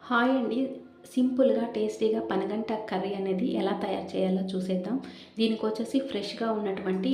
Hi అండి. సింపుల్‌గా, టేస్టీగా పనగంట కర్రీ అనేది ఎలా తయారు చేయాలో చూసేద్దాం. దీనికొచ్చేసి ఫ్రెష్‌గా ఉన్నటువంటి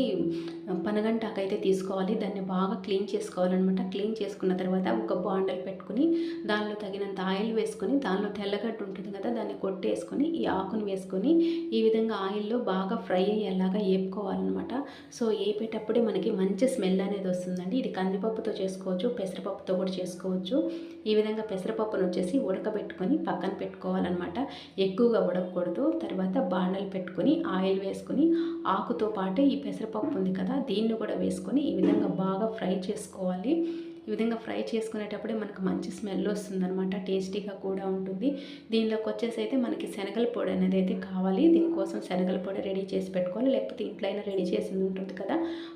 పనగంటాకైతే తీసుకోవాలి. దాన్ని బాగా క్లీన్ చేసుకోవాలనమాట. క్లీన్ చేసుకున్న తర్వాత ఒక బాండెల్ పెట్టుకొని, దానిలో తగినంత ఆయిల్ వేసుకొని, దానిలో తెల్లగడ్డ ఉంటుంది కదా! దాన్ని కొట్టేసుకొని, ఈ ఆకుని వేసుకొని, ఈ విధంగా ఆయిల్‌లో బాగా ఫ్రై అయ్యేలాగా ఏపుకోవాలనమాట. సో, ఏపేటప్పుడే మనకి మంచి స్మెల్ అనేది వస్తుందండి. ఇది కందిపప్పుతో చేసుకోవచ్చు, పెసరపప్పుతో కూడా చేసుకోవచ్చు. ఈ విధంగా పెసరపప్పునొచ్చేసి ఉడకబెట్టుకొని పక్కన పెట్టుకోవాలనమాట. ఎక్కువగా ఉడకకూడదు. తర్వాత బాండలు పెట్టుకొని ఆయిల్ వేసుకొని ఆకుతో పాటే ఈ పెసరపప్పు ఉంది కదా! దీన్ని కూడా వేసుకొని ఈ విధంగా బాగా ఫ్రై చేసుకోవాలి. ఈ విధంగా ఫ్రై చేసుకునేటప్పుడే మనకు మంచి స్మెల్ వస్తుందనమాట. టేస్టీగా కూడా ఉంటుంది. దీనిలోకొచ్చేసి అయితే మనకి శనగల పొడి అనేది అయితే కావాలి. దీనికోసం శనగల పొడి రెడీ చేసి పెట్టుకోవాలి. లేకపోతే ఇంట్లో అయినా రెడీ చేసింది ఉంటుంది కదా!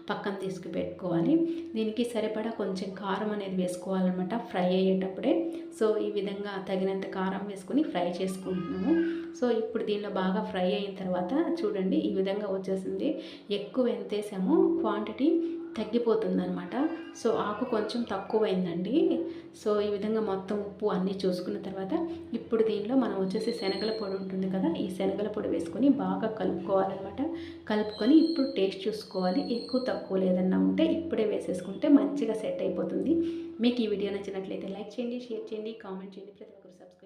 పక్కన తీసుకు పెట్టుకోవాలి. దీనికి సరిపడా కొంచెం కారం అనేది వేసుకోవాలనమాట ఫ్రై అయ్యేటప్పుడే. సో, ఈ విధంగా తగినంత కారం వేసుకొని ఫ్రై చేసుకుంటున్నాము. సో, ఇప్పుడు దీనిలో బాగా ఫ్రై అయిన తర్వాత చూడండి ఈ విధంగా వచ్చేసింది. ఎక్కువ ఎంతేసామో క్వాంటిటీ తగ్గిపోతుందనమాట. సో, ఆకు కొంచెం తక్కువైందండి. సో, ఈ విధంగా మొత్తం ఉప్పు అన్నీ చూసుకున్న తర్వాత ఇప్పుడు దీనిలో మనం వచ్చేసి శనగల పొడి ఉంటుంది కదా! ఈ శనగల పొడి వేసుకొని బాగా కలుపుకోవాలనమాట. కలుపుకొని ఇప్పుడు టేస్ట్ చూసుకోవాలి. ఎక్కువ తక్కువ లేదన్నా ఉంటే ఇప్పుడే వేసేసుకుంటే మంచిగా సెట్ అయిపోతుంది. మీకు ఈ వీడియో నచ్చినట్లయితే లైక్ చేయండి, షేర్ చేయండి, కామెంట్ చేయండి. ప్రతి ఒక్కరు సబ్స్క్రైబ్